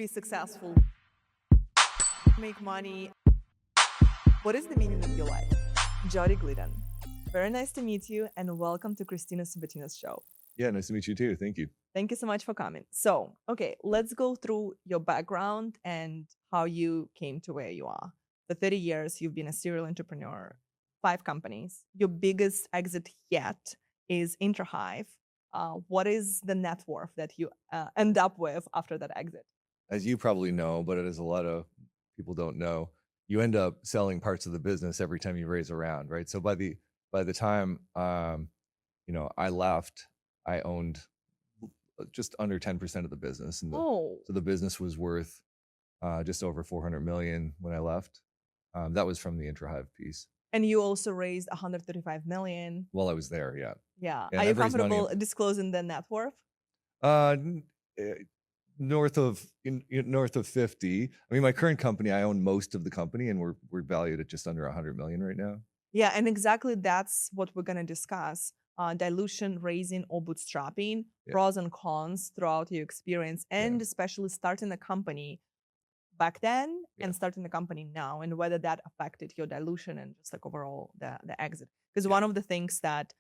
be successful, make money. What is the meaning of your life? Jody Glidden. Very nice to meet you and welcome to Kristina Subbotina's show. Yeah, nice to meet you too. Thank you. Thank you so much for coming. So, okay, let's go through your background and how you came to where you are. For 30 years, you've been a serial entrepreneur, 5 companies. Your biggest exit yet is IntroHive. What is the net worth that you end up with after that exit? As you probably know, but as a lot of people don't know, you end up selling parts of the business every time you raise a round, right? So by the time I left, I owned just under 10% of the business, and so the business was worth just over 400 million when I left. That was from the IntroHive piece. And you also raised 135 million. While I was there, yeah. Yeah. And Are you I've raised money- comfortable disclosing the net worth? North of 50. I mean, my current company, I own most of the company, and we're valued at just under 100 million right now. Yeah, and exactly that's what we're gonna discuss. Dilution, raising, or bootstrapping, pros and cons throughout your experience, and especially starting the company back then and starting the company now, and whether that affected your dilution and just like overall the exit. Because one of the things that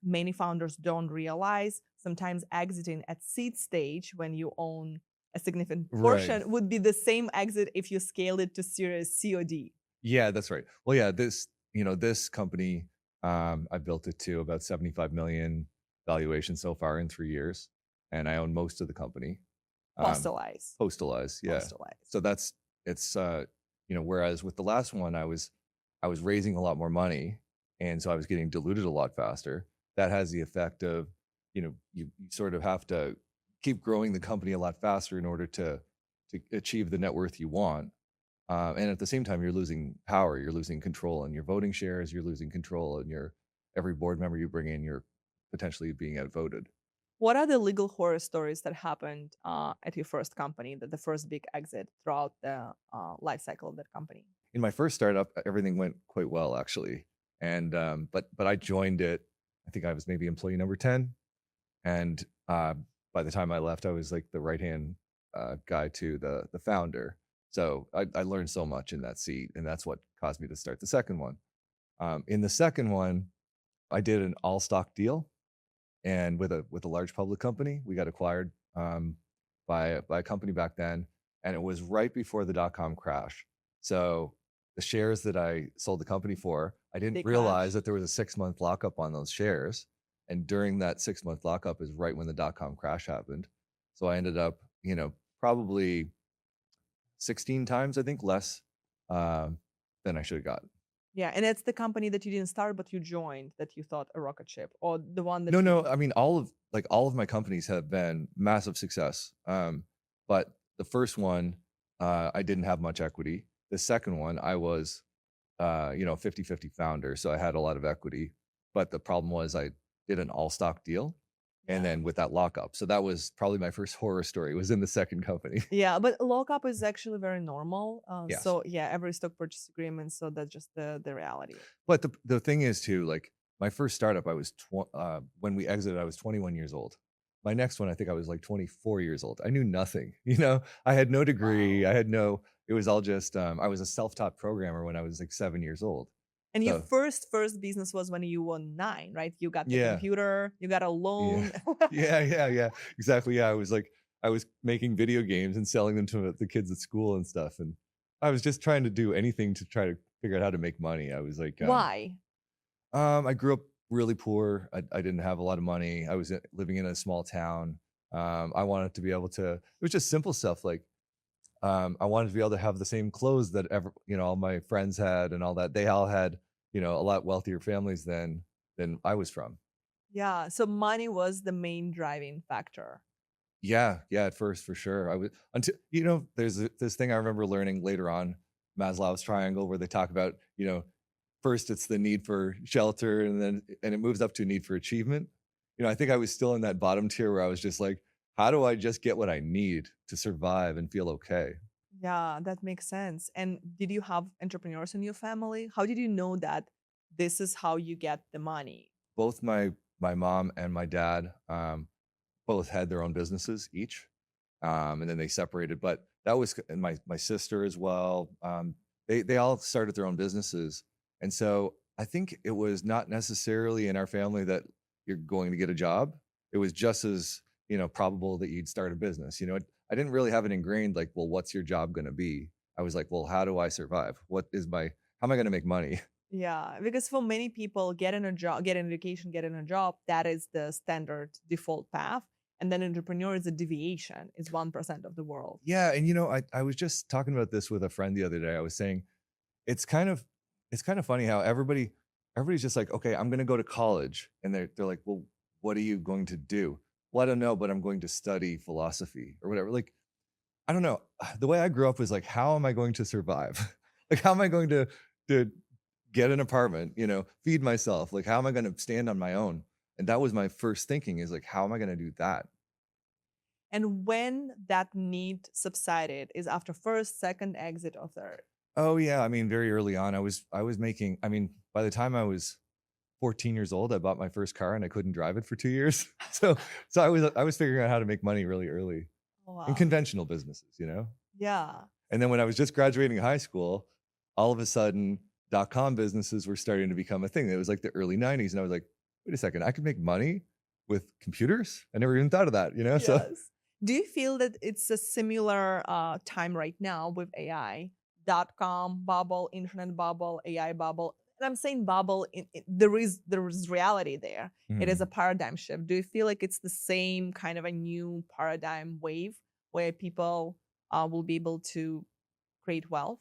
many founders don't realize, sometimes exiting at seed stage when you own a significant portion would be the same exit if you scaled it to Series C or D. Yeah, that's right. Well, yeah, this company, I built it to about 75 million valuation so far in 3 years, and I own most of the company. Postalize. Yeah. So whereas with the last one, I was raising a lot more money, and so I was getting diluted a lot faster. That has the effect of, you sort of have to keep growing the company a lot faster in order to achieve the net worth you want. And at the same time, you're losing power, you're losing control in your voting shares, you're losing control in every board member you bring in, you're potentially being outvoted. What are the legal horror stories that happened at your first company, the first big exit throughout the life cycle of that company? In my first startup, everything went quite well, actually. And but I joined it, I think I was maybe employee number 10. And by the time I left, I was like the right-hand guy to the founder. So I learned so much in that seat, and that's what caused me to start the second one. In the second one, I did an all-stock deal, and with a large public company. We got acquired by a company back then, and it was right before the dot-com crash. So the shares that I sold the company for, I didn't realize that there was a 6-month lockup on those shares. And during that 6-month lockup is right when the dot-com crash happened. So I ended up, probably 16 times, I think, less than I should have gotten. Yeah, and it's the company that you didn't start, but you joined, that you thought a rocket ship, or the one that No. I mean, all of my companies have been massive success. But the first one, I didn't have much equity. The second one, I was, 50-50 founder, so I had a lot of equity. But the problem was I did an all stock deal. And then with that lockup. So that was probably my first horror story, was in the second company. Yeah, but lockup is actually very normal. Yes. So yeah, every stock purchase agreement. So that's just the reality. But the thing is too, like my first startup, I was when we exited, I was 21 years old. My next one, I think I was like 24 years old. I knew nothing. I had no degree. Wow. It was all just, I was a self-taught programmer when I was like 7 years old. And your first business was when you were 9, right? You got the computer, you got a loan. Yeah. Exactly. Yeah. I was making video games and selling them to the kids at school and stuff. And I was just trying to do anything to try to figure out how to make money. I was like, why? I grew up really poor. I didn't have a lot of money. I was living in a small town. I wanted to be able to, it was just simple stuff. Like, I wanted to be able to have the same clothes that all my friends had and all that. They all had, a lot wealthier families than I was from. Yeah. So money was the main driving factor. Yeah. At first, for sure. I was until, there's this thing I remember learning later on, Maslow's triangle, where they talk about, first it's the need for shelter, and it moves up to a need for achievement. I think I was still in that bottom tier where I was just like, how do I just get what I need to survive and feel okay? Yeah, that makes sense. And did you have entrepreneurs in your family? How did you know that this is how you get the money? Both my mom and my dad both had their own businesses each. and then they separated. But that was and my sister as well. They all started their own businesses, and so I think it was not necessarily in our family that you're going to get a job. It was just as probable that you'd start a business. I didn't really have it ingrained like, well, what's your job going to be? I was like, well, how do I survive? How am I going to make money? Yeah, because for many people, getting a job, getting an education, getting a job, that is the standard default path. And then entrepreneur is a deviation, is 1% of the world. Yeah, and I was just talking about this with a friend the other day. I was saying it's kind of funny how everybody's just like, okay, I'm going to go to college, and they're like, well, what are you going to do? Well, I don't know, but I'm going to study philosophy or whatever. Like, I don't know. The way I grew up was like, how am I going to survive? Like, how am I going to get an apartment, feed myself? Like, how am I going to stand on my own? And that was my first thinking, is like, how am I going to do that? And when that need subsided is after first, second exit, or third? Oh yeah, I mean, very early on, I was making. I mean, by the time I was 14 years old, I bought my first car, and I couldn't drive it for 2 years. So I was figuring out how to make money really early Oh, wow. in conventional businesses, Yeah. And then when I was just graduating high school, all of a sudden, .com businesses were starting to become a thing. It was like the early 90s, and I was like, wait a second, I could make money with computers? I never even thought of that, Yes. So Do you feel that it's a similar time right now with AI? .com bubble, internet bubble, AI bubble. And I'm saying bubble, there is reality there. It is a paradigm shift. Do you feel like it's the same kind of a new paradigm wave where people will be able to create wealth?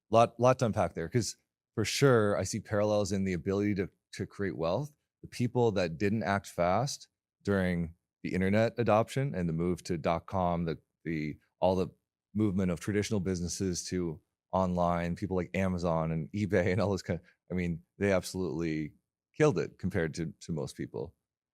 lot to unpack there, because for sure I see parallels in the ability to create wealth. The people that didn't act fast during the internet adoption and the move to .com, the all the movement of traditional businesses to online, people like Amazon and eBay and all those I mean, they absolutely killed it compared to most people.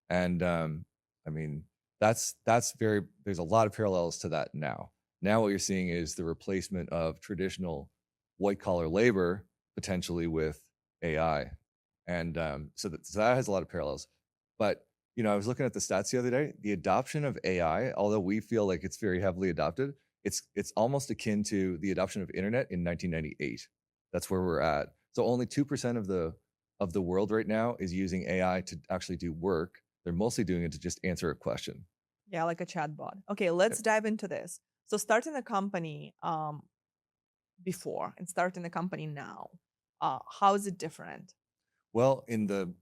And I mean, there's a lot of parallels to that now. Now what you're seeing is the replacement of traditional white collar labor potentially with AI. And so that has a lot of parallels. But I was looking at the stats the other day. The adoption of AI, although we feel like it's very heavily adopted, it's almost akin to the adoption of internet in 1998. That's where we're at. So only 2% of the world right now is using AI to actually do work. They're mostly doing it to just answer a question. Yeah, like a chatbot. Okay, let's dive into this. So starting a company before and starting a company now, how is it different? Well, in the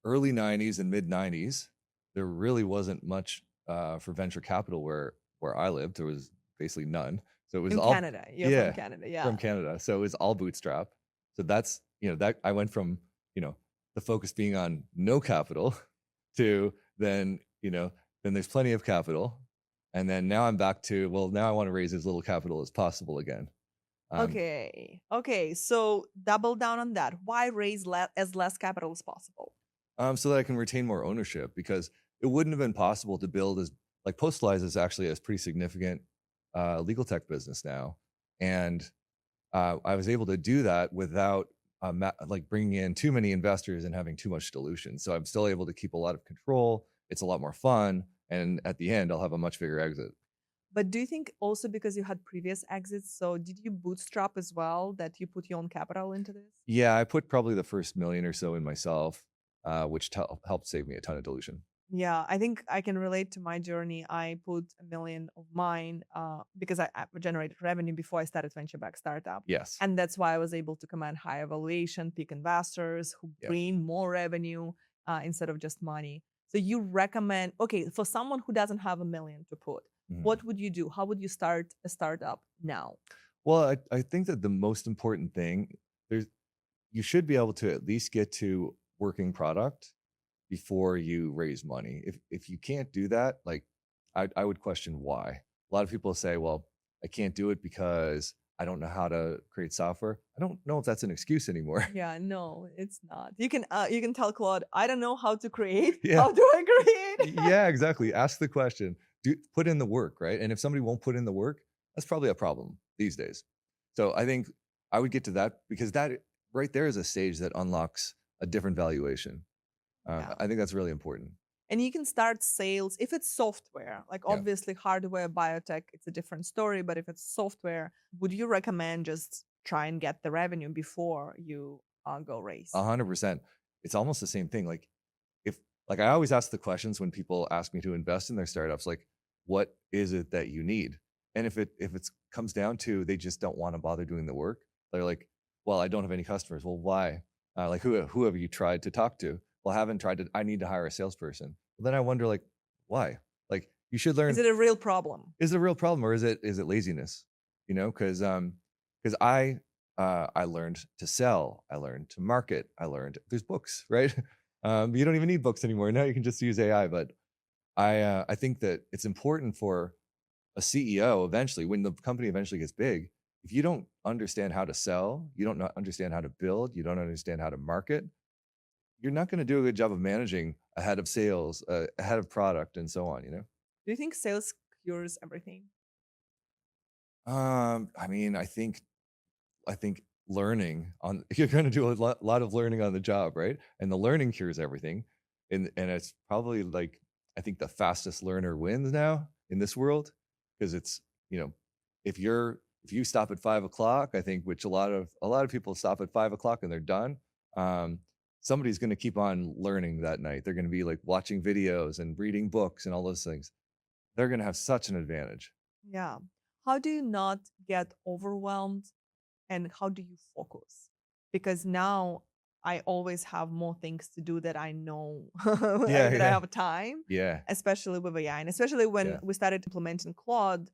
early 90s and mid 90s, there really wasn't much for venture capital where I lived. There was basically none. So it was In all Canada. You're from Canada, yeah. from Canada. So it was all bootstrap. So that's that I went from the focus being on no capital to then then there's plenty of capital, and then now I'm back to, well, now I want to raise as little capital as possible again. Okay. So double down on that. Why raise as less capital as possible? So that I can retain more ownership, because it wouldn't have been possible to build as like Postalize is actually a pretty significant legal tech business now, and I was able to do that without like bringing in too many investors and having too much dilution. So I'm still able to keep a lot of control. It's a lot more fun, and at the end, I'll have a much bigger exit. But do you think also because you had previous exits, so did you bootstrap as well, that you put your own capital into this? Yeah, I put probably the first million or so in myself, which helped save me a ton of dilution. Yeah, I think I can relate to my journey. I put $1 million of mine because I generated revenue before I started venture-backed startup. Yes. And that's why I was able to command high valuation, pick investors who bring more revenue instead of just money. So you recommend, okay, for someone who doesn't have $1 million to put, what would you do? How would you start a startup now? Well, I think that the most important thing, you should be able to at least get to working product before you raise money. If you can't do that, like I would question why. A lot of people say, well, I can't do it because I don't know how to create software. I don't know if that's an excuse anymore. Yeah, no, it's not. You can tell Claude, I don't know how to create. Yeah. How do I create? Yeah, exactly. Ask the question. Put in the work, right? And if somebody won't put in the work, that's probably a problem these days. So I think I would get to that, because that right there is a stage that unlocks a different valuation. I think that's really important. And you can start sales if it's software. Like Yeah. obviously hardware, biotech, it's a different story. But if it's software, would you recommend just try and get the revenue before you go raise? 100%. It's almost the same thing. Like if like I always ask the questions when people ask me to invest in their startups, like, what is it that you need? And if it comes down to they just don't want to bother doing the work, they're like, well, I don't have any customers. Well, why? Like who have you tried to talk to? Well, I haven't tried to. I need to hire a salesperson. Well, then I wonder, like, why? Like you should learn. Is it a real problem? Is it a real problem, or is it laziness? You know, because I learned to sell, I learned to market, I learned there's books, right? You don't even need books anymore. Now you can just use AI. But I think that it's important for a CEO eventually, when the company eventually gets big, if you don't understand how to sell, you don't understand how to build, you don't understand how to market, you're not going to do a good job of managing a head of sales, a head of product, and so on. You know. Do you think sales cures everything? I mean, I think learning on you're going to do a lot of learning on the job, right? And the learning cures everything. And it's probably like, I think the fastest learner wins now in this world, because it's, you know, if you stop at 5 o'clock, I think, which a lot of people stop at 5 o'clock and they're done. Somebody's going to keep on learning that night. They're going to be like watching videos and reading books and all those things. They're going to have such an advantage. Yeah. How do you not get overwhelmed, and how do you focus? Because now I always have more things to do that I know Yeah, that I yeah, have time, yeah, especially with AI. And especially when yeah. we started implementing Claude,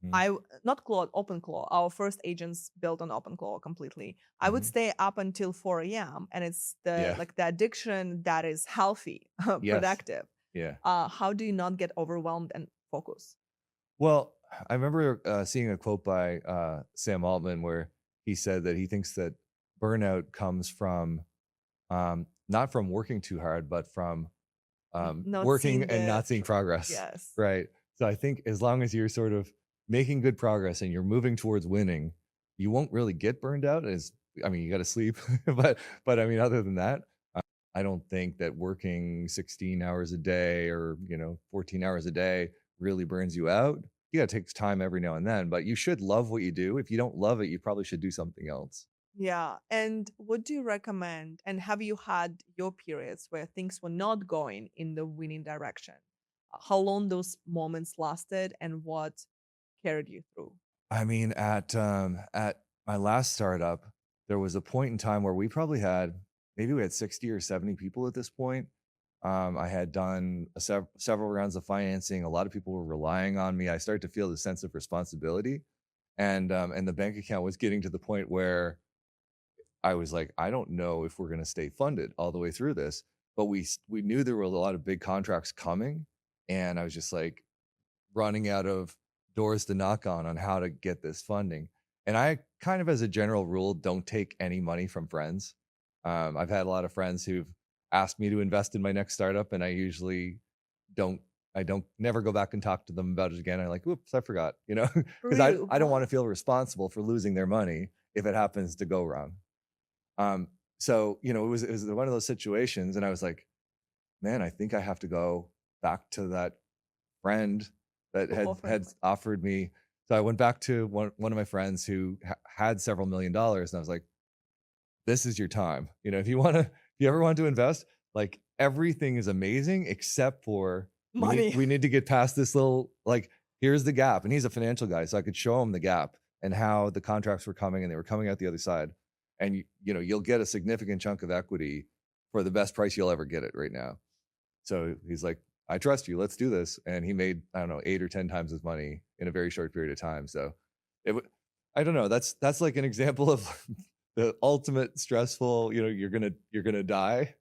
Mhm, not Claude, OpenClaw. Our first agents built on OpenClaw completely. I would mhm. stay up until 4 a.m. and it's the Yeah. like the addiction that is healthy, Yes. productive. Yeah. How do you not get overwhelmed and focus? Well, I remember seeing a quote by Sam Altman where he said that he thinks that burnout comes from not from working too hard, but from Not working seeing and the not seeing progress. yes. Right. So I think as long as you're sort of making good progress and you're moving towards winning, you won't really get burned out. I mean, you got to sleep, but I mean, other than that, I don't think that working 16 hours a day or 14 hours a day really burns you out. You got to take time every now and then, but you should love what you do. If you don't love it, you probably should do something else. Yeah. And what do you recommend? And have you had your periods where things were not going in the winning direction? How long those moments lasted and what carried you through? I mean, at my last startup, there was a point in time where we probably had maybe we had 60 or 70 people at this point. I had done several rounds of financing. A lot of people were relying on me. I started to feel the sense of responsibility, and the bank account was getting to the point where I was like, I don't know if we're going to stay funded all the way through this. But we knew there were a lot of big contracts coming, and I was just like, running out of doors to knock on how to get this funding. And I kind of, as a general rule, don't take any money from friends. I've had a lot of friends who've asked me to invest in my next startup, and I usually don't. I don't never go back and talk to them about it again. I'm like, oops, I forgot, because Really? I don't want Why? to feel responsible for losing their money if it happens to go wrong. So it was one of those situations, and I was like, man, I think I have to go back to that friend that Who offered had money? offered me. So I went back to one of my friends who had several $1 million, and I was like, "This is your time. If you ever want to invest, like everything is amazing except for we need Money. we need to get past this little like here's the gap." And he's a financial guy, so I could show him the gap and how the contracts were coming and they were coming out the other side. And you'll get a significant chunk of equity for the best price you'll ever get it right now. So he's like, I trust you. Let's do this. And he made, I don't know, 8 or 10 times his money in a very short period of time. So I don't know. That's like an example of the ultimate stressful, you're gonna die.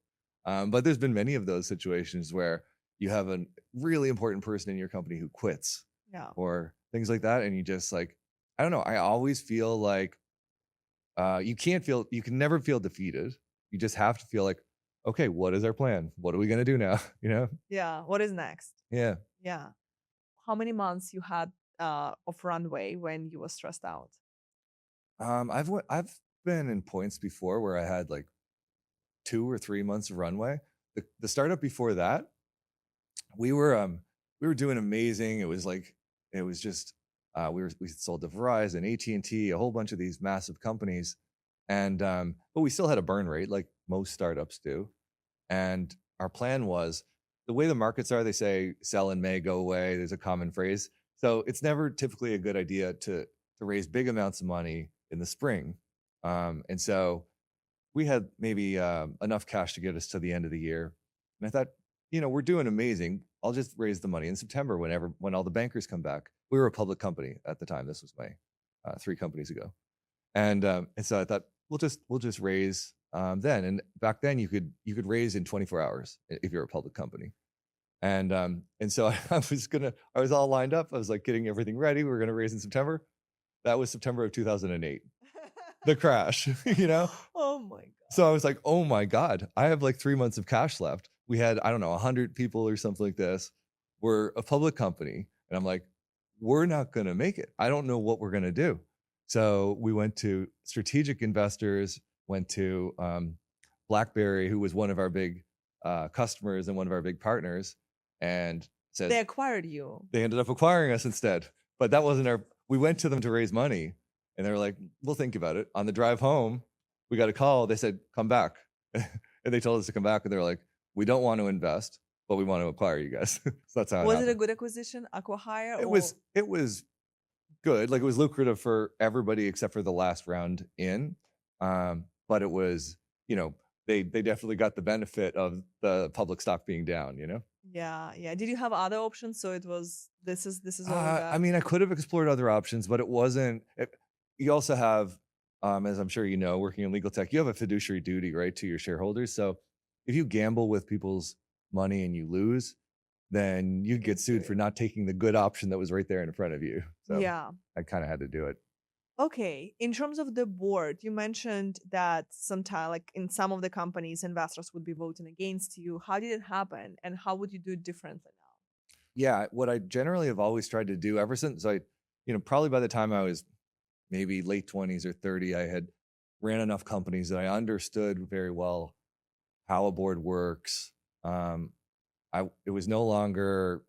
But there's been many of those situations where you have a really important person in your company who quits Yeah. or things like that. And you just like, I don't know. I always feel like you can never feel defeated. You just have to feel like, okay, what is our plan? What are we gonna do now? Yeah. What is next? Yeah. Yeah. How many months you had of runway when you were stressed out? I've been in points before where I had like 2 or 3 months of runway. The startup before that, we were doing amazing. It was like, it was just, we sold to Verizon, AT&T, a whole bunch of these massive companies. And, but we still had a burn rate like most startups do. And our plan was, the way the markets are, they say sell in May, go away. There's a common phrase. So it's never typically a good idea to raise big amounts of money in the spring. And so we had maybe enough cash to get us to the end of the year. And I thought, we're doing amazing. I'll just raise the money in September when all the bankers come back. We were a public company at the time. This was my 3 companies ago. And so I thought we'll just raise then. And back then you could raise in 24 hours if you're a public company. And so I was all lined up. I was like getting everything ready. We were going to raise in September. That was September of 2008, the crash, Oh my God. So I was like, oh my God, I have like 3 months of cash left. We had, I don't know, 100 people or something like this. We're a public company. And I'm like, we're not going to make it. I don't know what we're going to do. So we went to strategic investors, went to BlackBerry, who was one of our big customers and one of our big partners, and said they acquired you. They ended up acquiring us instead. But that wasn't we went to them to raise money, and they were like, we'll think about it. On the drive home, we got a call. They said, come back. And they told us to come back, and they were like, we don't want to invest, but we want to acquire you guys. So that's how it happened. Was it a good acquisition, acqui-hire? It was good. Like, it was lucrative for everybody except for the last round in. But it was, they definitely got the benefit of the public stock being down, Yeah. Did you have other options? So it was, this is all we got? I mean, I could have explored other options, but it wasn't. You also have, as I'm sure you know, working in legal tech, you have a fiduciary duty, right, to your shareholders. So if you gamble with people's money and you lose, then you get sued for not taking the good option that was right there in front of you. So yeah, I kind of had to do it. Okay. In terms of the board, you mentioned that sometimes, like in some of the companies, investors would be voting against you. How did it happen, and how would you do it differently now? Yeah, what I generally have always tried to do ever since probably by the time I was maybe late 20s or 30, I had ran enough companies that I understood very well how a board works. I was no longer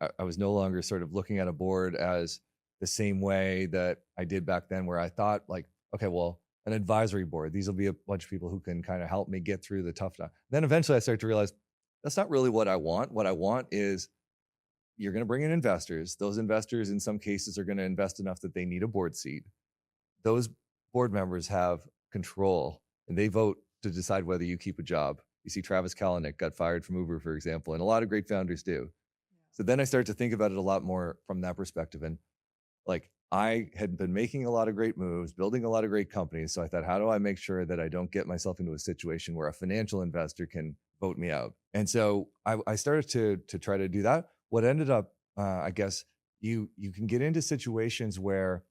sort of looking at a board as the same way that I did back then, where I thought like, okay, well, an advisory board, these will be a bunch of people who can kind of help me get through the tough time. Then eventually I started to realize that's not really what I want. What I want is, you're going to bring in investors. Those investors in some cases are going to invest enough that they need a board seat. Those board members have control, and they vote to decide whether you keep a job. You see Travis Kalanick got fired from Uber, for example, and a lot of great founders do. So then I started to think about it a lot more from that perspective. And like, I had been making a lot of great moves, building a lot of great companies. So I thought, how do I make sure that I don't get myself into a situation where a financial investor can vote me out? And so I started to try to do that. What ended up, I guess, you can get into situations where,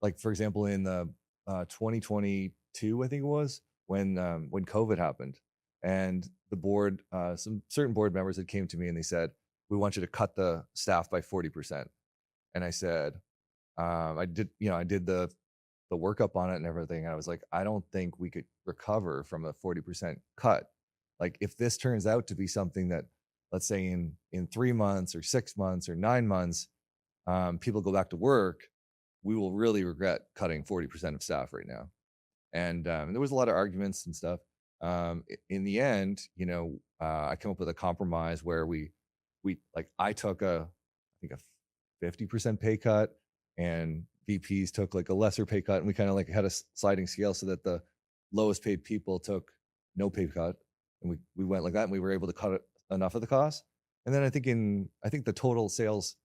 like, for example, in the 2022, I think it was, when COVID happened, and the board, some certain board members that came to me and they said, we want you to cut the staff by 40%. And I said, I did the workup on it and everything. And I was like, I don't think we could recover from a 40% cut. Like, if this turns out to be something that, let's say in 3 months or 6 months or 9 months, people go back to work, we will really regret cutting 40% of staff right now. And there was a lot of arguments and stuff. In the end, I came up with a compromise where I took I think a 50% pay cut, and VPs took like a lesser pay cut, and we kind of like had a sliding scale so that the lowest paid people took no pay cut, and we went like that, and we were able to cut enough of the cost. And then I think the total sales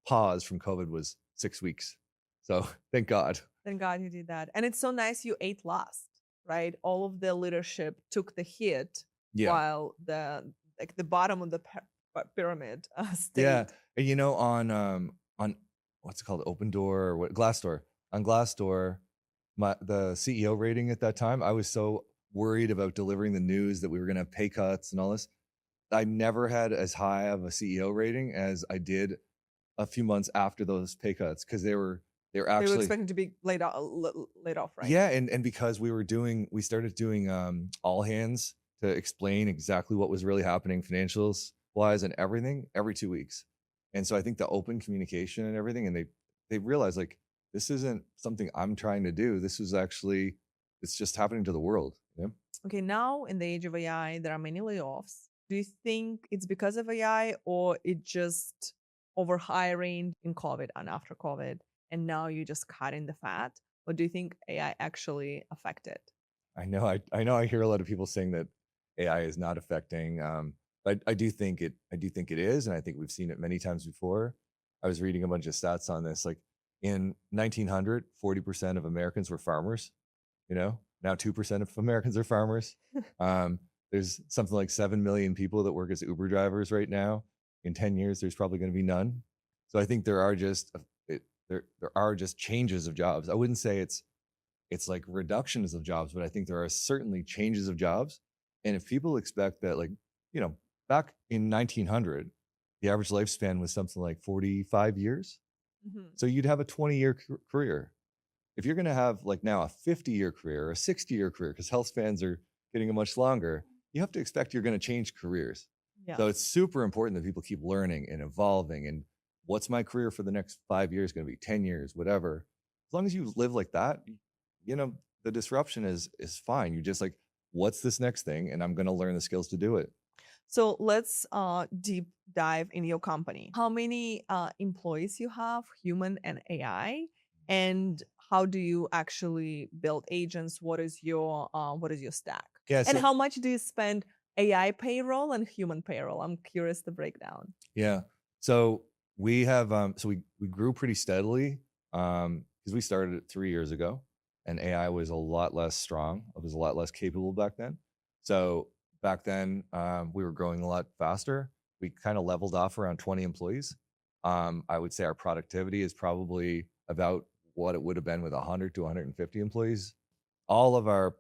pause from COVID was 6 weeks. So thank God. Thank God you did that. And it's so nice you ate last, right? All of the leadership took the hit, while the bottom of the pyramid stayed. Yeah, and on what's it called, Open Door or what, Glassdoor. On Glassdoor, the CEO rating at that time, I was so worried about delivering the news that we were going to have pay cuts and all this. I never had as high of a CEO rating as I did a few months after those pay cuts, because they were expecting to be laid off, right? Yeah, and because we started doing all hands to explain exactly what was really happening, financials, flies and everything every 2 weeks. And so I think the open communication and everything, and they realize like this isn't something I'm trying to do. This is actually, it's just happening to the world. Yeah. Okay, now in the age of AI, there are many layoffs. Do you think it's because of AI or it just overhiring in COVID and after COVID, and now you're just cutting the fat? Or do you think AI actually affected? I know I hear a lot of people saying that AI is not affecting, but I do think it is, and I think we've seen it many times before. I was reading a bunch of stats on this. Like in 1900, 40% of Americans were farmers. You know, now 2% of Americans are farmers. There's something like 7 million people that work as Uber drivers right now. In 10 years, there's probably going to be none. So I think there are just changes of jobs. I wouldn't say it's like reductions of jobs, but I think there are certainly changes of jobs. And if people expect that, like, you know, back in 1900, the average lifespan was something like 45 years. Mhm. So you'd have a 20-year career. If you're going to have like now a 50-year career or a 60-year career, because health spans are getting much longer, you have to expect you're going to change careers. Yeah. So it's super important that people keep learning and evolving. And what's my career for the next 5 years going to be, 10 years, whatever. As long as you live like that, you know, the disruption is fine. You're just like, what's this next thing? And I'm going to learn the skills to do it. So let's deep dive in your company. How many employees you have, human and AI, and how do you actually build agents? What is your stack? Yeah. And So, how much do you spend AI payroll and human payroll? I'm curious the breakdown. yeah. So we have, so we grew pretty steadily because we started it 3 years ago, and AI was a lot less strong. It was a lot less capable back then. So back then, we were growing a lot faster. We kind of leveled off around 20 employees. I would say our productivity is probably about what it would have been with 100 to 150 employees. All of our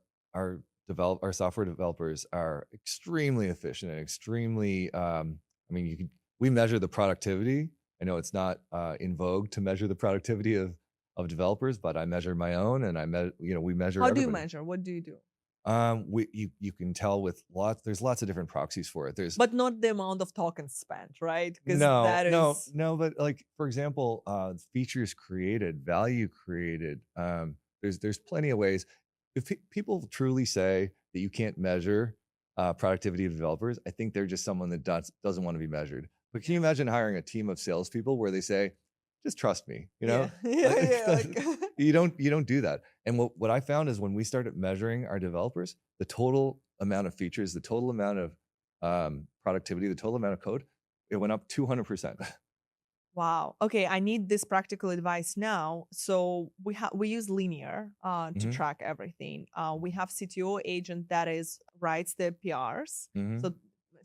software developers are extremely efficient and extremely, I mean, we measure the productivity. I know it's not in vogue to measure the productivity of developers, but I measure my own, and we measure. How everybody. do you measure? What do you do? You can tell with there's lots of different proxies for it. But not the amount of tokens spent, right? Because no, but like, for example, features created, value created. There's plenty of ways. If people truly say that you can't measure productivity of developers, I think they're just someone that doesn't want to be measured. But can you imagine hiring a team of salespeople where they say, just trust me, you know? You don't do that. And what I found is when we started measuring our developers, the total amount of features, the total amount of productivity, the total amount of code, it went up 200%. Wow. Okay, I need this practical advice now. So we use Linear to track everything. We have CTO agent that writes the PRs. So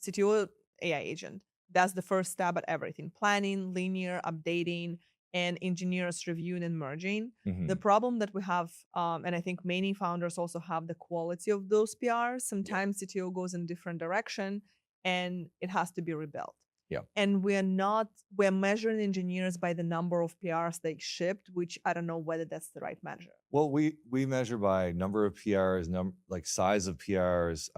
CTO AI agent, that's the first step at everything: planning, Linear, updating, and engineers reviewing and merging. The problem that we have, and I think many founders also have, the quality of those PRs. Sometimes CTO goes in different direction and it has to be rebuilt. Yeah. And we're measuring engineers by the number of PRs they shipped, which I don't know whether that's the right measure. Well, we measure by number of PRs, like size of PRs,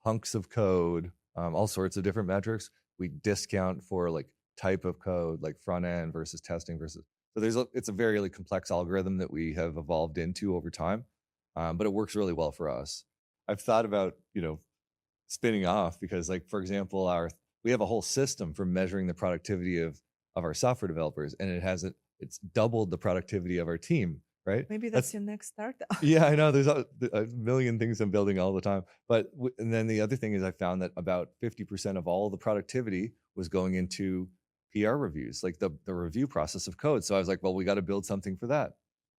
hunks of code, all sorts of different metrics. We discount for like type of code, like front end versus testing versus. So it's a very like complex algorithm that we have evolved into over time, but it works really well for us. I've thought about spinning off because, like, for example, we have a whole system for measuring the productivity of our software developers, and it's doubled the productivity of our team, right? Maybe that's your next startup. Yeah, I know. There's a million things I'm building all the time. But and then the other thing is I found that about 50% of all the productivity was going into PR reviews, like the review process of code. So I was like, well, we got to build something for that.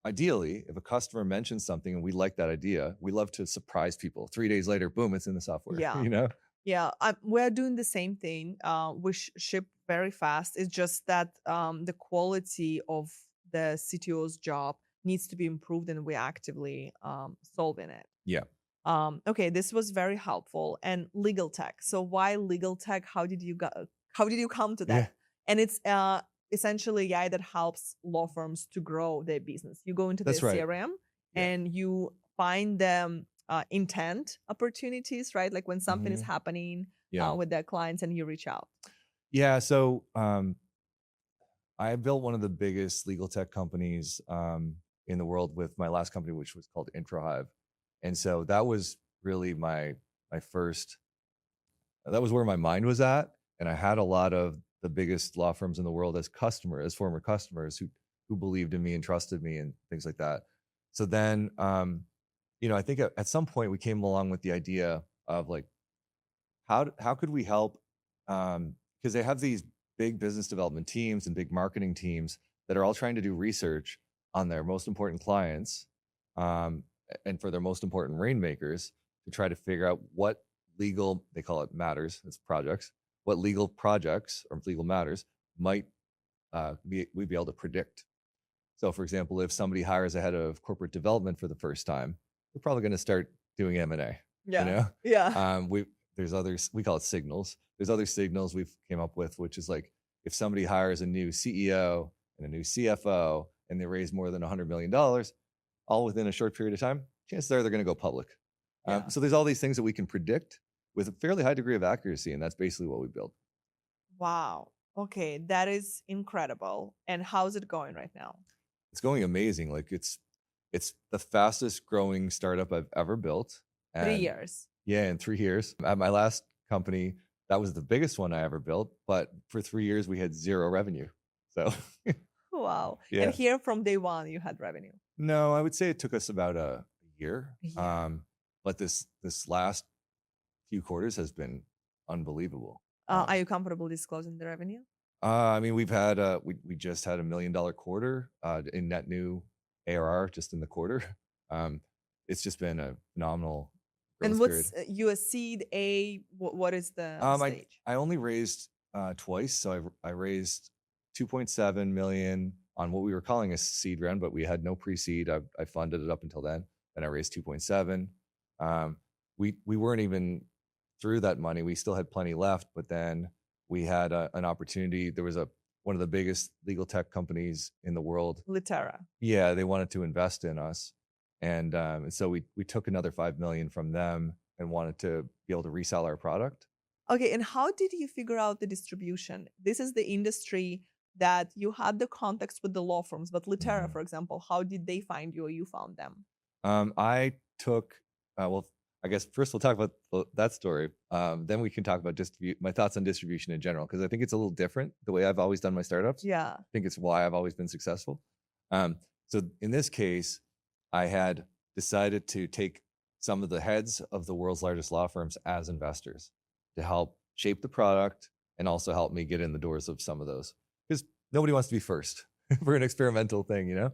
Ideally, if a customer mentions something and we like that idea, we love to surprise people. 3 days later, boom, it's in the software. Yeah. Yeah, we're doing the same thing. We ship very fast. It's just that the quality of the CTO's job needs to be improved, and we're actively solving it. Yeah. Okay, this was very helpful. And legal tech. So why legal tech? How did you come to that? Yeah. And it's essentially AI that helps law firms to grow their business. You go into the CRM and you find them intent opportunities, right? Like when something is happening, with their clients and you reach out? Yeah. So I built one of the biggest legal tech companies in the world with my last company, which was called IntroHive. And so that was really my first, that was where my mind was at. And I had a lot of the biggest law firms in the world as former customers who believed in me and trusted me and things like that. So then, I think at some point we came along with the idea of like, how could we help? Because they have these big business development teams and big marketing teams that are all trying to do research on their most important clients, and for their most important rainmakers to try to figure out what legal, they call it matters, it's projects, what legal projects or legal matters might we'd be able to predict. So for example, if somebody hires a head of corporate development for the first time, we're probably going to start doing M&A. Yeah. There's others, we call it signals. There's other signals we've came up with, which is like if somebody hires a new CEO and a new CFO and they raise more than $100 million, all within a short period of time, chances are they're going to go public. So there's all these things that we can predict with a fairly high degree of accuracy, and that's basically what we build. Wow. Okay, that is incredible. And how's it going right now? It's going amazing. Like it's the fastest growing startup I've ever built. 3 years. Yeah, in 3 years. At my last company, that was the biggest one I ever built, but for 3 years we had zero revenue. So wow. Yeah. And here from day one you had revenue? No, I would say it took us about a year. But this last few quarters has been unbelievable. Are you comfortable disclosing the revenue? I mean, we've had we just had $1 million quarter in net new ARR just in the quarter. It's just been a phenomenal. And what's you a seed A? What is the stage? I only raised twice, so I raised 2.7 million on what we were calling a seed round, but we had no pre-seed. I funded it up until then. Then I raised 2.7. We weren't even through that money. We still had plenty left, but then we had an opportunity. There was one of the biggest legal tech companies in the world, Litera. Yeah, they wanted to invest in us. And so we took another 5 million from them and wanted to be able to resell our product. Okay, and how did you figure out the distribution? This is the industry that you had the context with the law firms, but Litera, for example, how did they find you or you found them? I took, well, I guess first we'll talk about that story. Then we can talk about my thoughts on distribution in general, because I think it's a little different the way I've always done my startups. Yeah. I think it's why I've always been successful. So in this case, I had decided to take some of the heads of the world's largest law firms as investors to help shape the product and also help me get in the doors of some of those, because nobody wants to be first for an experimental thing,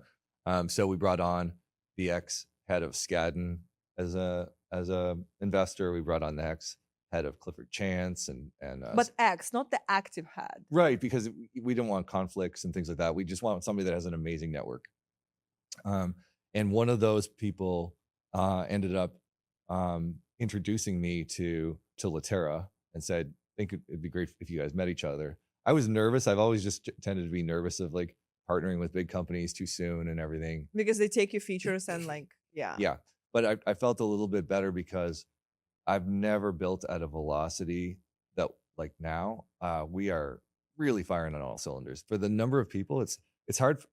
So we brought on the ex-head of Skadden as a investor. We brought on the ex-head of Clifford Chance and but X, not the active head. Right, because we don't want conflicts and things like that. We just want somebody that has an amazing network. And one of those people ended up introducing me to Litera and said, I think it'd be great if you guys met each other. I was nervous. I've always just tended to be nervous of like partnering with big companies too soon and everything. Because they take your features and Yeah. But I felt a little bit better because I've never built at a velocity that like now. We are really firing on all cylinders. For the number of people, it's hard.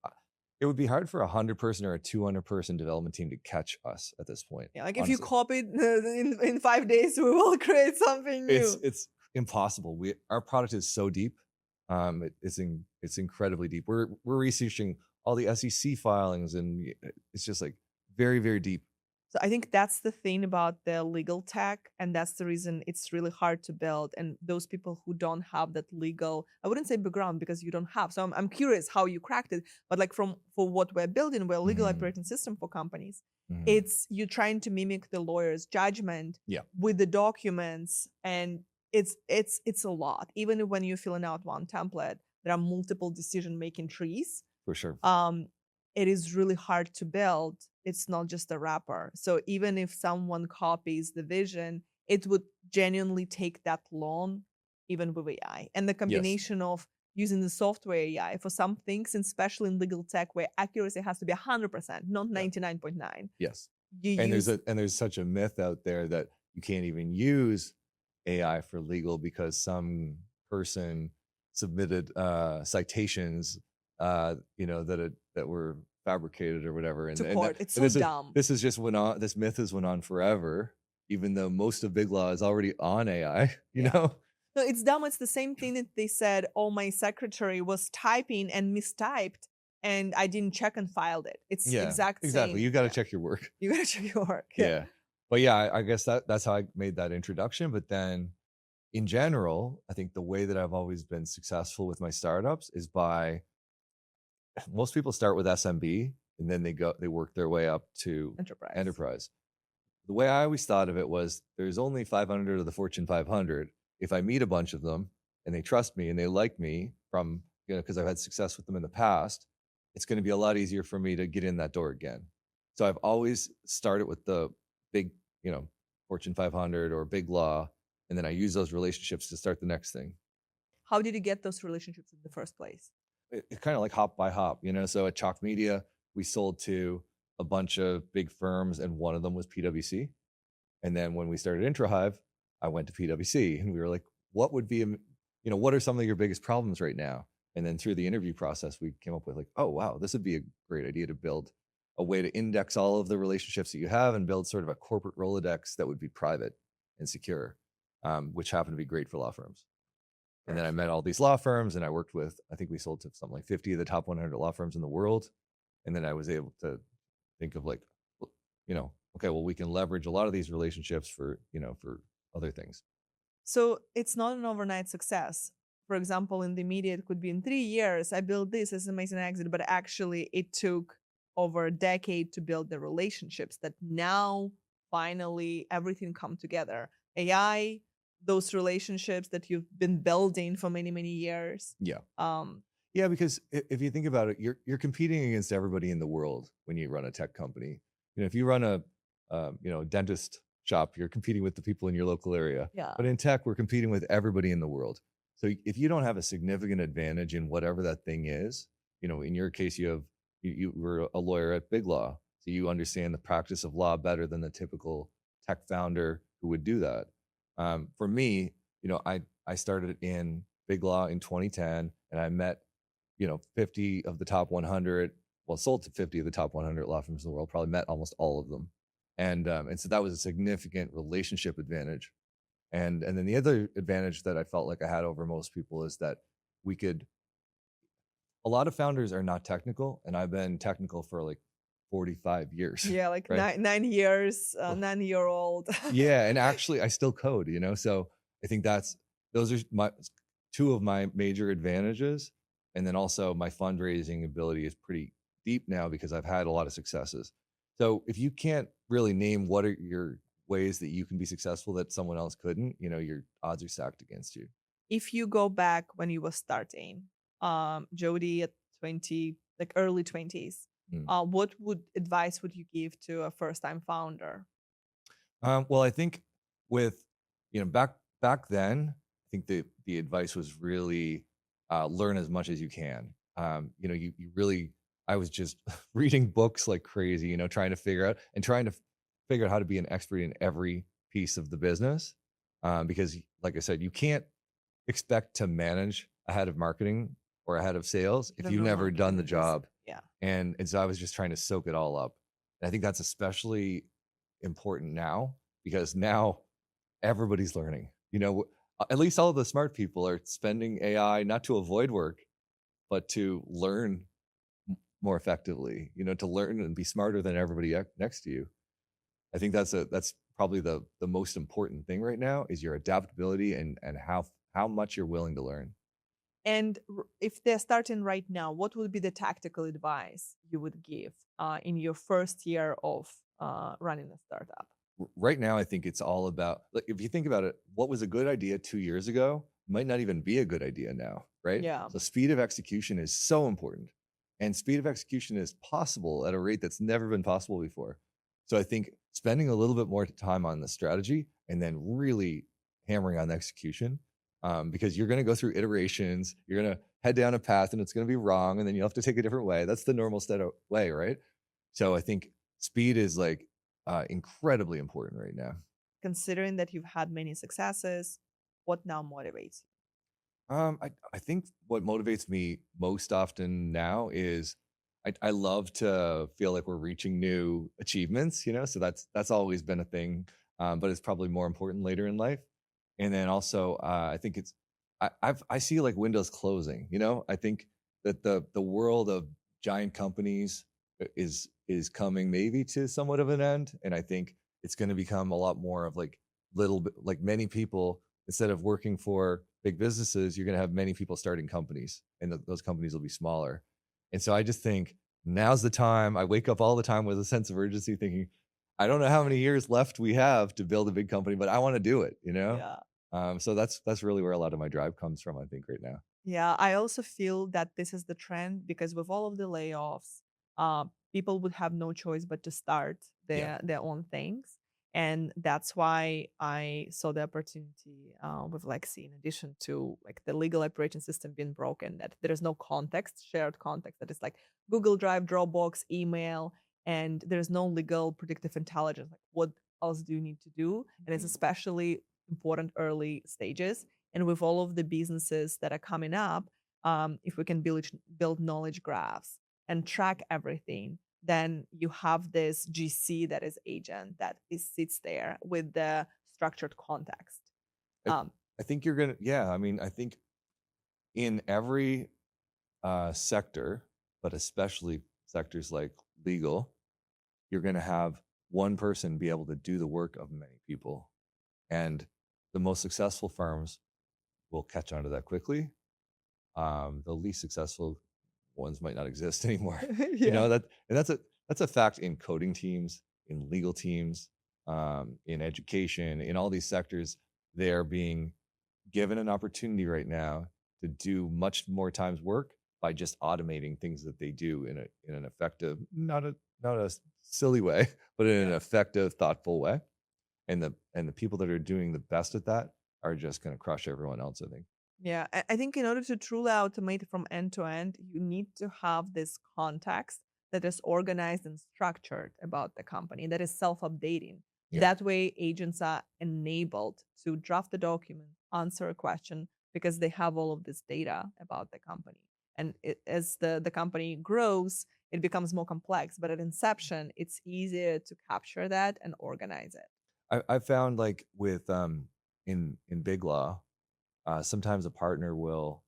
It would be hard for 100-person or a 200-person development team to catch us at this point. Yeah, like honestly. If you copied in 5 days, we will create something new. It's impossible. Our product is so deep. It's incredibly deep. We're researching all the SEC filings, and it's just like very, very deep. So I think that's the thing about the legal tech, and that's the reason it's really hard to build. And those people who don't have that legal, I wouldn't say background because you don't have. So I'm curious how you cracked it. But like for what we're building, we're a legal operating system for companies. It's you trying to mimic the lawyer's judgment with the documents, and it's a lot. Even when you're filling out one template, there are multiple decision-making trees. For sure. It is really hard to build. It's not just a wrapper. So even if someone copies the vision, it would genuinely take that long, even with AI. And the combination of using the software AI for some things, and especially in legal tech, where accuracy has to be 100%, not 99.9. Yes. And there's such a myth out there that you can't even use AI for legal because some person submitted citations, that were fabricated or whatever. To And court. It's so this dumb. just went on. This myth has went on forever, even though most of big law is already on AI. Yeah. know. No, it's dumb. It's the same thing that they said, oh, my secretary was typing and mistyped and I didn't check and filed it. It's exactly. Exactly. You got to check your work. You got to check your work. Yeah. But yeah, I guess that's how I made that introduction. But then in general, I think the way that I've always been successful with my startups is by, most people start with SMB and then they work their way up to enterprise. The way I always thought of it was there's only 500 of the Fortune 500. If I meet a bunch of them and they trust me and they like me from, because I've had success with them in the past, it's going to be a lot easier for me to get in that door again. So I've always started with the big, Fortune 500 or big law, and then I use those relationships to start the next thing. How did you get those relationships in the first place? It kind of like hop by hop, So at Chalk Media, we sold to a bunch of big firms, and one of them was PwC. And then when we started IntroHive, I went to PwC, and we were like, what would be, what are some of your biggest problems right now? And then through the interview process, we came up with like, oh, wow, this would be a great idea to build a way to index all of the relationships that you have and build sort of a corporate Rolodex that would be private and secure, which happened to be great for law firms. And then I met all these law firms, and I worked with, I think we sold to something like 50 of the top 100 law firms in the world. And then I was able to think of like, okay, well, we can leverage a lot of these relationships for other things. So it's not an overnight success. For example, in the media, it could be in 3 years, I built this as an amazing exit, but actually it took over a decade to build the relationships that now finally everything come together. AI, those relationships that you've been building for many, many years. Yeah. Yeah, because if you think about it, you're competing against everybody in the world when you run a tech company. If you run a dentist shop, you're competing with the people in your local area. Yeah. But in tech, we're competing with everybody in the world. So if you don't have a significant advantage in whatever that thing is, in your case, you were a lawyer at Big Law, so you understand the practice of law better than the typical tech founder who would do that. For me, I started in Big Law in 2010, and I met 50 of the top 100, sold to 50 of the top 100 law firms in the world, probably met almost all of them. And so that was a significant relationship advantage. And then the other advantage that I felt like I had over most people is that a lot of founders are not technical, and I've been technical for like 45 years. Yeah, like right? 9 years, 9-year-old. Yeah, and actually I still code, so I think those are two of my major advantages. And then also my fundraising ability is pretty deep now because I've had a lot of successes. So if you can't really name what are your ways that you can be successful that someone else couldn't, your odds are stacked against you. If you go back when you were starting, Jody at 20, like early 20s, what advice would you give to a first-time founder? Well, I think with, back then, I think the advice was really learn as much as you can. You really, I was just reading books like crazy, trying to figure out how to be an expert in every piece of the business. Because like I said, you can't expect to manage a head of marketing or a head of sales if you've never done the job. Yeah. And so I was just trying to soak it all up. And I think that's especially important now because now everybody's learning. At least all of the smart people are spending AI not to avoid work, but to learn more effectively, to learn and be smarter than everybody next to you. I think that's probably the most important thing right now is your adaptability and how much you're willing to learn. And if they're starting right now, what would be the tactical advice you would give in your first year of running a startup? Right now, I think it's all about, like, if you think about it, what was a good idea 2 years ago might not even be a good idea now, right? Yeah. So speed of execution is so important. And speed of execution is possible at a rate that's never been possible before. So I think spending a little bit more time on the strategy and then really hammering on the execution, because you're going to go through iterations, you're going to head down a path and it's going to be wrong, and then you'll have to take a different way. That's the normal way, right? So I think speed is like incredibly important right now. considering that you've had many successes, what now motivates I think what motivates me most often now is I love to feel like we're reaching new achievements, so that's always been a thing. But it's probably more important later in life. And then also, I think I see like windows closing. I think that the world of giant companies is coming maybe to somewhat of an end, and I think it's going to become a lot more of like little bit like many people, instead of working for big businesses, you're going to have many people starting companies, and those companies will be smaller. And so I just think now's the time. I wake up all the time with a sense of urgency, thinking, I don't know how many years left we have to build a big company, but I want to do it. you? Yeah. So that's really where a lot of my drive comes from, I think, right now. Yeah, I also feel that this is the trend because with all of the layoffs, people would have no choice but to start Yeah. their own things, and that's why I saw the opportunity with Lexi. In addition to like the legal operating system being broken, that there is no context, shared context, that is like Google Drive, Dropbox, email, and there's no legal predictive intelligence. Like, what else do you need to do? And it's Mhm. especially important early stages. And with all of the businesses that are coming up, if we can build knowledge graphs and track everything, then you have this GC that is agent that sits there with the structured context. I, Um, I think you're gonna, yeah. I mean, I think in every sector, but especially sectors like legal, you're going to have one person be able to do the work of many people. And the most successful firms will catch on to that quickly. The least successful ones might not exist anymore. yeah. And that's a fact in coding teams, in legal teams, in education, in all these sectors. They're being given an opportunity right now to do much more times work by just automating things that they do in an effective, not a silly way, but in an Yeah. effective, thoughtful way. And the people that are doing the best at that are just going to crush everyone else, I think. Yeah, I think in order to truly automate from end to end, you need to have this context that is organized and structured about the company, that is self updating. Yeah. That way, agents are enabled to draft a document, answer a question, because they have all of this data about the company. And as the company grows, it becomes more complex. But at inception, it's easier to capture that and organize it. I found like with in big law, sometimes a partner will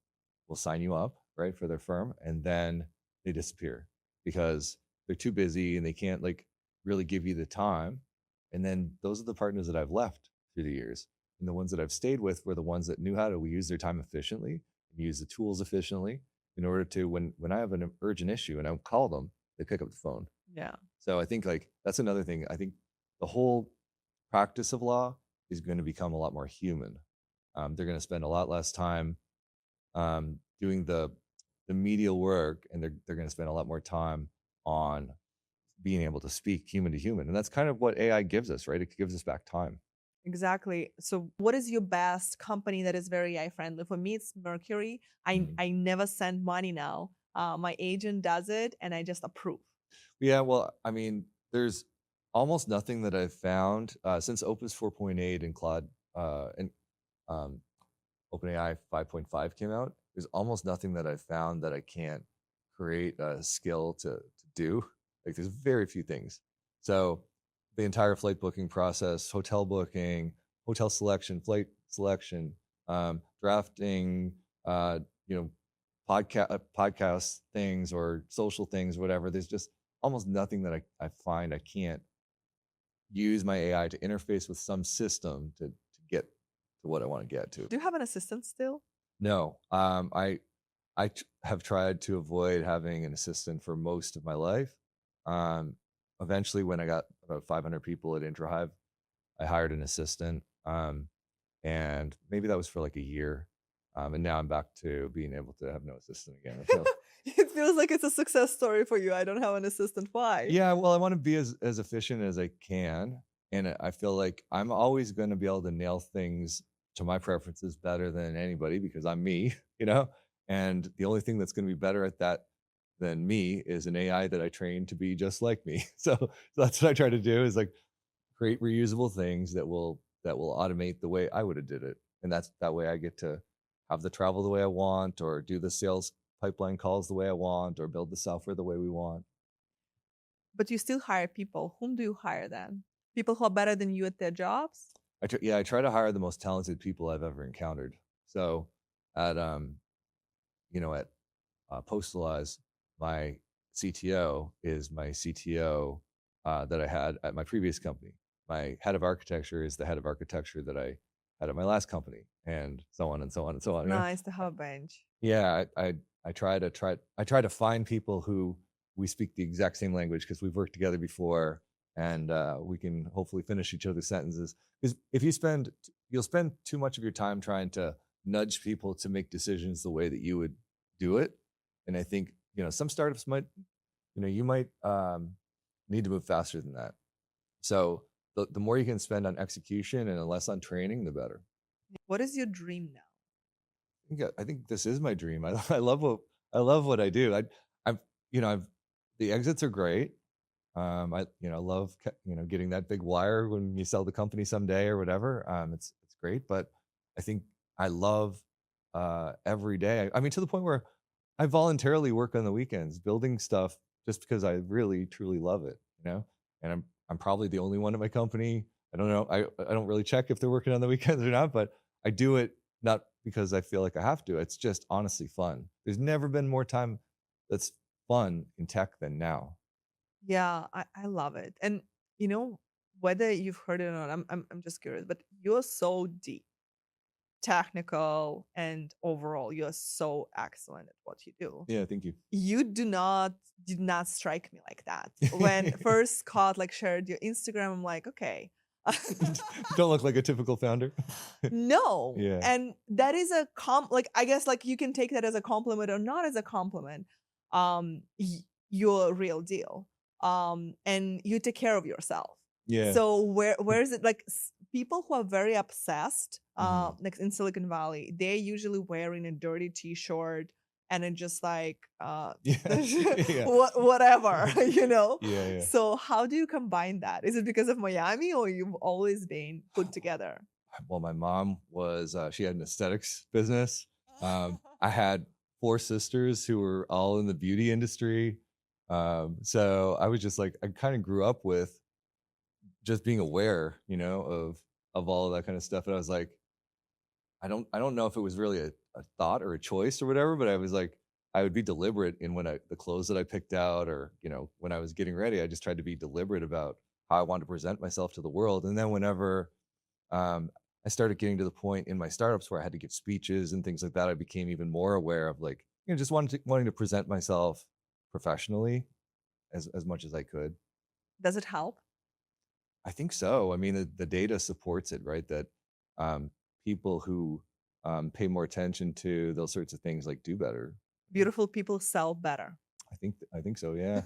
sign you up, right, for their firm, and then they disappear because they're too busy and they can't like really give you the time. And then those are the partners that I've left through the years. And the ones that I've stayed with were the ones that knew how to use their time efficiently and use the tools efficiently in order to when I have an urgent issue and I call them, they pick up the phone. Yeah. So I think like that's another thing. I think the whole practice of law is going to become a lot more human. They're going to spend a lot less time doing the medial work, and they're going to spend a lot more time on being able to speak human to human, and that's kind of what AI gives us, right? It gives us back time. Exactly. So, what is your best company that is very AI friendly? For me, it's Mercury. Mhm. I never send money now. My agent does it, and I just approve. Yeah, well, I mean, there's almost nothing that I've found since Opus 4.8 and Claude and um, OpenAI 5.5 came out. There's almost nothing that I've found that I can't create a skill to do. Like there's very few things. So the entire flight booking process, hotel booking, hotel selection, flight selection, drafting, uh, you know, podcast things or social things, whatever. There's just almost nothing that I find I can't use my AI to interface with some system to get to what I want to get to. Do you have an assistant still? No, have tried to avoid having an assistant for most of my life. Um, Eventually, when I got about 500 people at IntroHive, I hired an assistant, and maybe that was for like a year. And now I'm back to being able to have no assistant again. I feel It feels like it's a success story for you. I don't have an assistant. Why? yeah, well, I want to be as efficient as I can, and I feel like I'm always going to be able to nail things to my preferences better than anybody because I'm me, you know. And the only thing that's going to be better at that than me is an AI that I train to be just like me. So that's what I try to do is like create reusable things that will automate the way I would have did it. And that way I get to have the travel the way I want, or do the sales pipeline calls the way I want, or build the software the way we want. But you still hire people. Whom do you hire then? People who are better than you at their jobs? I try to hire the most talented people I've ever encountered. So at at Postalize, my CTO is my CTO that I had at my previous company. My head of architecture is the head of architecture that I had at my last company, and so on and so on and so on. Nice to have a bench. Yeah, I try to find people who we speak the exact same language, because we've worked together before, and we can hopefully finish each other's sentences. Because if you'll spend too much of your time trying to nudge people to make decisions the way that you would do it. And I think, some startups might, you might need to move faster than that. So the more you can spend on execution and less on training, the better. What is your dream now? I think this is my dream. I love what I do. The exits are great. I love getting that big wire when you sell the company someday or whatever. It's great, but I think I love every day. I mean, to the point where I voluntarily work on the weekends building stuff just because I really truly love it, And I'm probably the only one at my company. I don't know. I don't really check if they're working on the weekends or not, but I do it not because I feel like I have to. It's just honestly fun. There's never been more time that's fun in tech than now. Yeah, I love it. And whether you've heard it or not, I'm just curious, but you're so deep, technical, and overall, you're so excellent at what you do. Yeah, thank you. You did not strike me like that. When first Scott shared your Instagram, I'm like, okay. Don't look like a typical founder. No. Yeah. And that is a I guess you can take that as a compliment or not as a compliment. You're a real deal. And you take care of yourself. Yeah. So where is it people who are very obsessed, in Silicon Valley, they're usually wearing a dirty t-shirt and it's just whatever, Yeah. So how do you combine that? Is it because of Miami, or you've always been put together? Well, my mom was she had an aesthetics business. I had 4 sisters who were all in the beauty industry. So I was just I kind of grew up with just being aware, of all of that kind of stuff. And I was like, I don't know if it was really a thought or a choice or whatever, but I was I would be deliberate in the clothes that I picked out, or, when I was getting ready, I just tried to be deliberate about how I wanted to present myself to the world. And then whenever I started getting to the point in my startups where I had to give speeches and things like that, I became even more aware of just wanting to present myself professionally as much as I could. Does it help? I think so. I mean, the data supports it, right? That people who pay more attention to those sorts of things do better. Beautiful people sell better. I think so. Yeah.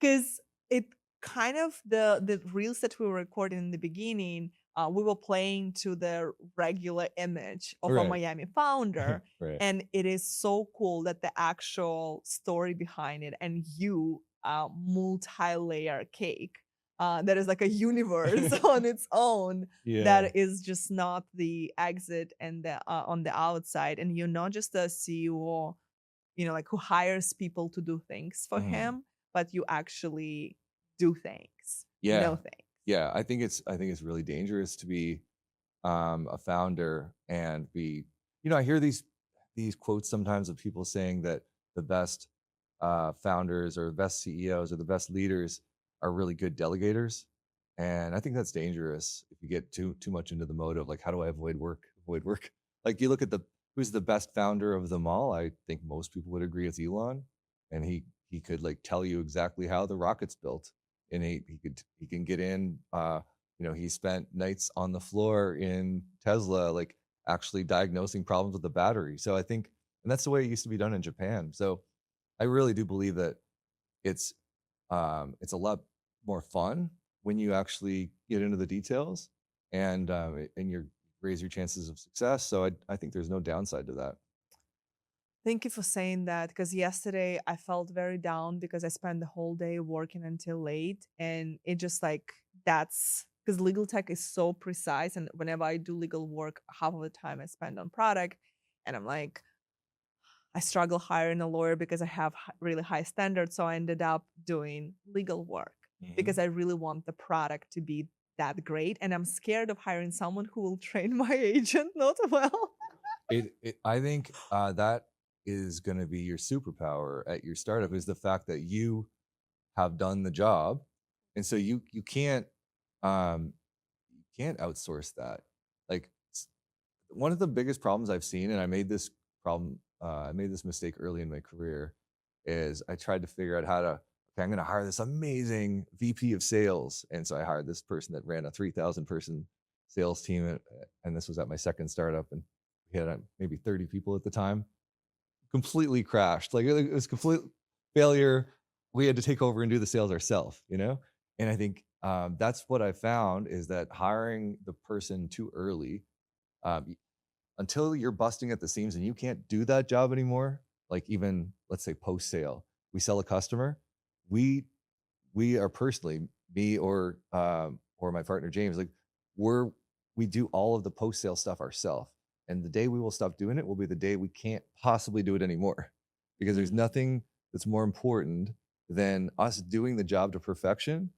Because it kind of the reels that we were recording in the beginning, we were playing to the regular image of a Miami founder. Right. And it is so cool that the actual story behind it, and multi-layer cake, that is a universe on its own. Yeah. That is just not the exit and the on the outside. And you're not just a CEO, who hires people to do things for him, but you actually do things. Yeah. Know things. Yeah, I think it's really dangerous to be a founder and be, I hear these quotes sometimes of people saying that the best founders or the best CEOs or the best leaders are really good delegators. And I think that's dangerous if you get too much into the mode of how do I avoid work? You look at who's the best founder of them all. I think most people would agree it's Elon, and he could tell you exactly how the rocket's built, and he can get in. He spent nights on the floor in Tesla, actually diagnosing problems with the battery. So I think, and that's the way it used to be done in Japan. So I really do believe that it's a lot more fun when you actually get into the details, and you raise your chances of success. So I think there's no downside to that. Thank you for saying that, because yesterday I felt very down because I spent the whole day working until late, and it just like that's because legal tech is so precise, and whenever I do legal work, half of the time I spend on product, and I'm like, I struggle hiring a lawyer because I have really high standards, so I ended up doing legal work because I really want the product to be that great, and I'm scared of hiring someone who will train my agent not well. I think that is going to be your superpower at your startup, is the fact that you have done the job, and so you can't outsource that. Like one of the biggest problems I've seen, and I made this mistake early in my career, is I tried to figure out how to, okay, I'm going to hire this amazing VP of sales, and so I hired this person that ran a 3,000 person sales team, and this was at my second startup, and we had maybe 30 people at the time. Completely crashed. Like it was complete failure. We had to take over and do the sales ourselves, you know? And I think that's what I found, is that hiring the person too early, um, until you're busting at the seams and you can't do that job anymore, like even let's say post sale, we sell a customer, we are personally, me or my partner James, like we do all of the post sale stuff ourselves. And the day we will stop doing it will be the day we can't possibly do it anymore, because there's nothing that's more important than us doing the job to perfection,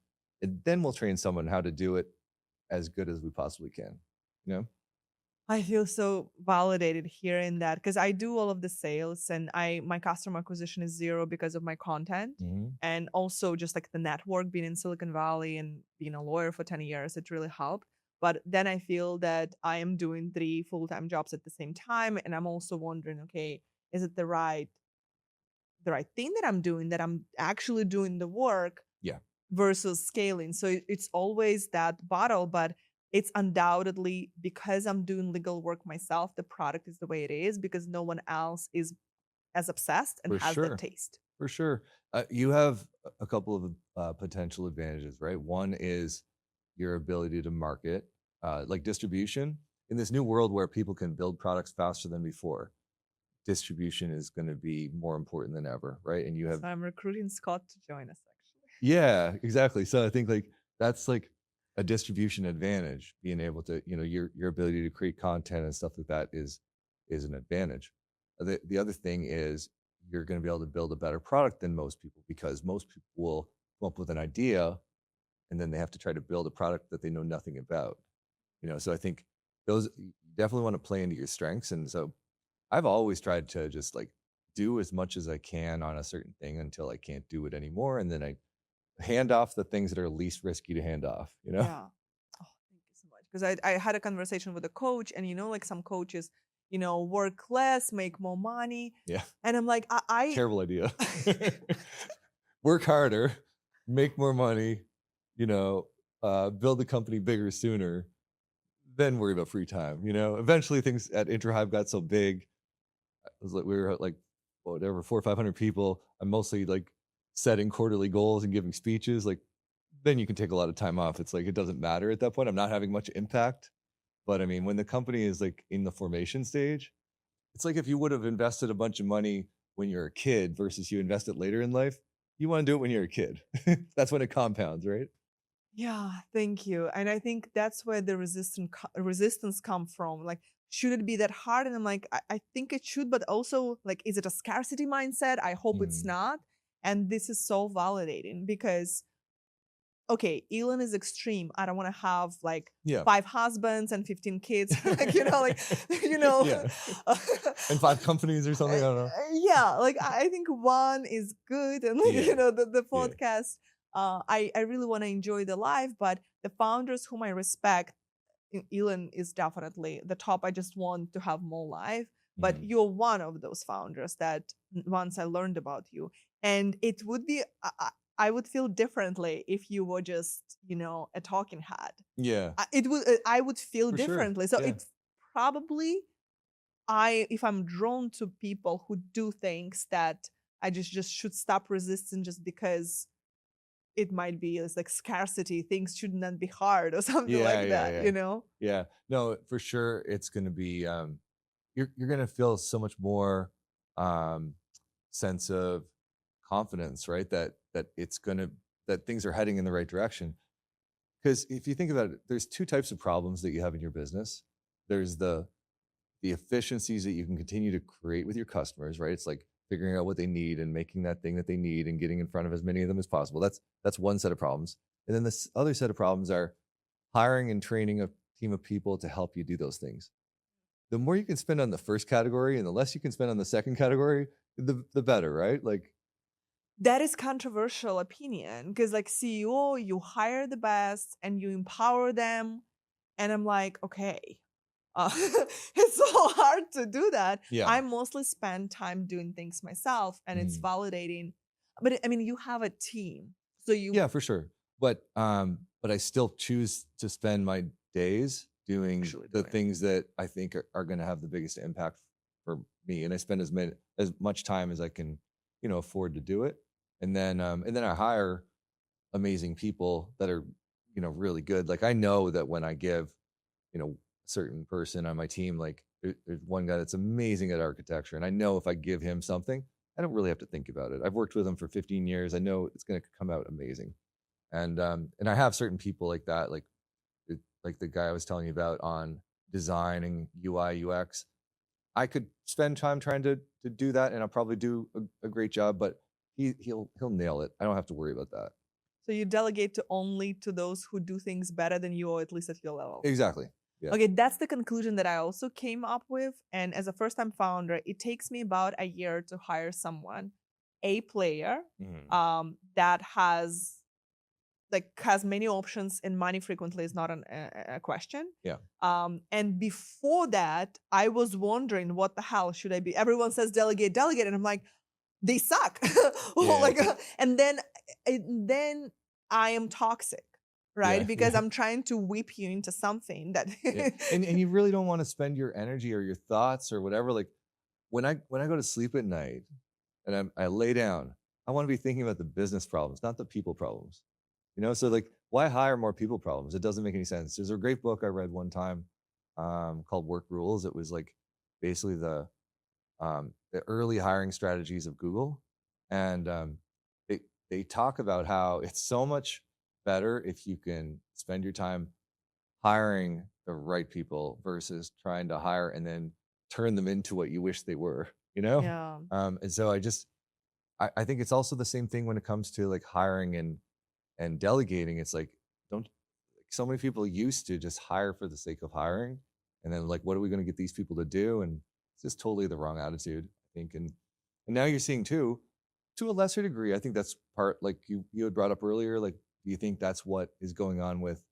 and then we'll train someone how to do it as good as we possibly can, you know? I feel so validated hearing that because I do all of the sales, and my customer acquisition is zero because of my content. Mhm. And also just like the network, being in Silicon Valley and being a lawyer for 10 years, it really helped. But then I feel that I am doing 3 full-time jobs at the same time, and I'm also wondering, okay, is it the right thing that I'm doing, that I'm actually doing the work Yeah. versus scaling. So it's always that battle, but it's undoubtedly because I'm doing legal work myself, the product is the way it is because no one else is as obsessed and For has that sure. taste. For sure. You have a couple of potential advantages, right? One is your ability to market, like distribution. In this new world where people can build products faster than before, distribution is going to be more important than ever, right? And you have, So I'm recruiting Scott to join us actually. yeah, exactly. So I think like that's like a distribution advantage, being able to, your ability to create content and stuff like that is an advantage. The other thing is you're going to be able to build a better product than most people, because most people will come up with an idea and then they have to try to build a product that they know nothing about. So I think those, you definitely want to play into your strengths. And so I've always tried to just like do as much as I can on a certain thing until I can't do it anymore, and then I hand off the things that are least risky to hand off, Yeah. Oh, thank you so much. Because I had a conversation with a coach, and like some coaches, work less, make more money. Yeah. And I'm like, Terrible idea. Work harder, make more money, build the company bigger sooner, then worry about free time. Eventually things at IntroHive got so big. It was like we were at like whatever 400 or 500 people. I'm mostly like setting quarterly goals and giving speeches. Like then you can take a lot of time off. It's like it doesn't matter at that point. I'm not having much impact. But I mean, when the company is like in the formation stage, it's like if you would have invested a bunch of money when you're a kid versus you invest it later in life, you want to do it when you're a kid. That's when it compounds, right? Yeah, thank you. And I think that's where the resistance come from. Like, should it be that hard? And I'm like, I think it should, but also like, is it a scarcity mindset? I hope it's Mm. not. And this is so validating because, okay, Elon is extreme. I don't want to have like Yeah. 5 husbands and 15 kids, like, you know, Yeah. And 5 companies or something. I don't know. yeah, like I think one is good, and like Yeah. the Yeah. podcast. I really want to enjoy the life, but the founders whom I respect, Elon is definitely the top. I just want to have more life, but Mhm. you're one of those founders that once I learned about you, and it would be I would feel differently if you were just a talking head. Yeah. I would feel For sure. differently. So Yeah. it's probably if I'm drawn to people who do things that I just should stop resisting just because it might be as like scarcity, things should not be hard or something Yeah, like yeah, that, yeah. Yeah. No, for sure it's gonna be you're gonna feel so much more sense of confidence, right? That that things are heading in the right direction. Because if you think about it, there's two types of problems that you have in your business. There's the efficiencies that you can continue to create with your customers, right? It's like figuring out what they need and making that thing that they need and getting in front of as many of them as possible. That's one set of problems. And then this other set of problems are hiring and training a team of people to help you do those things. The more you can spend on the first category and the less you can spend on the second category, the better, right? Like, that is controversial opinion, because like CEO, you hire the best and you empower them. And I'm like, okay, it's so hard to do that. yeah. I mostly spend time doing things myself, and it's validating. But I mean, you have a team, so you Yeah, for sure. But I still choose to spend my days doing the things that I think are going to have the biggest impact for me, and I spend as much time as I can, afford to do it. And then I hire amazing people that are, really good. Like, I know that when I give, a certain person on my team, like there's one guy that's amazing at architecture, and I know if I give him something, I don't really have to think about it. I've worked with him for 15 years. I know it's going to come out amazing. And I have certain people like that, like the guy I was telling you about on design and UI UX. I could spend time trying to do that, and I'll probably do a great job, but he'll nail it. I don't have to worry about that. So you delegate only to those who do things better than you, or at least at your level. Exactly. Yeah. Okay, that's the conclusion that I also came up with. And as a first-time founder, it takes me about a year to hire someone, a player, that has many options, and money frequently is not a question. Yeah. And before that, I was wondering, what the hell should I be? Everyone says delegate, and I'm like, they suck. And then I am toxic, right? Because I'm trying to whip you into something that and you really don't want to spend your energy or your thoughts or whatever. Like, when I go to sleep at night and I lay down, I want to be thinking about the business problems, not the people problems. So like, why hire more people problems? It doesn't make any sense. There's a great book I read one time called Work Rules. It was like basically the early hiring strategies of Google. And they talk about how it's so much better if you can spend your time hiring the right people versus trying to hire and then turn them into what you wish they were, Yeah. And so I think it's also the same thing when it comes to like hiring and delegating. It's like, so many people used to just hire for the sake of hiring, and then like, what are we going to get these people to do? And it's just totally the wrong attitude, I think. And now you're seeing too, to a lesser degree, I think that's part, like you had brought up earlier, like, do you think that's what is going on with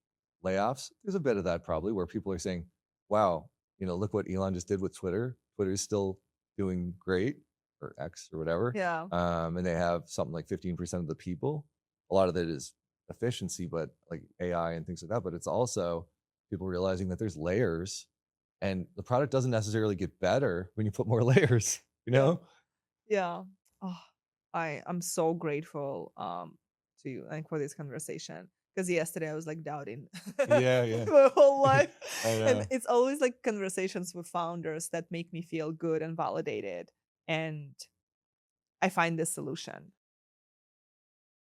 layoffs? There's a bit of that probably, where people are saying, wow, look what Elon just did with Twitter. Twitter's still doing great, or X or whatever. Yeah. And they have something like 15% of the people. A lot of it is efficiency, but like AI and things like that. But it's also people realizing that there's layers, and the product doesn't necessarily get better when you put more layers, Yeah. Oh, I'm so grateful to you, like, for this conversation, because yesterday I was like doubting Yeah. my whole life. I know. And it's always like conversations with founders that make me feel good and validated, and I find this solution.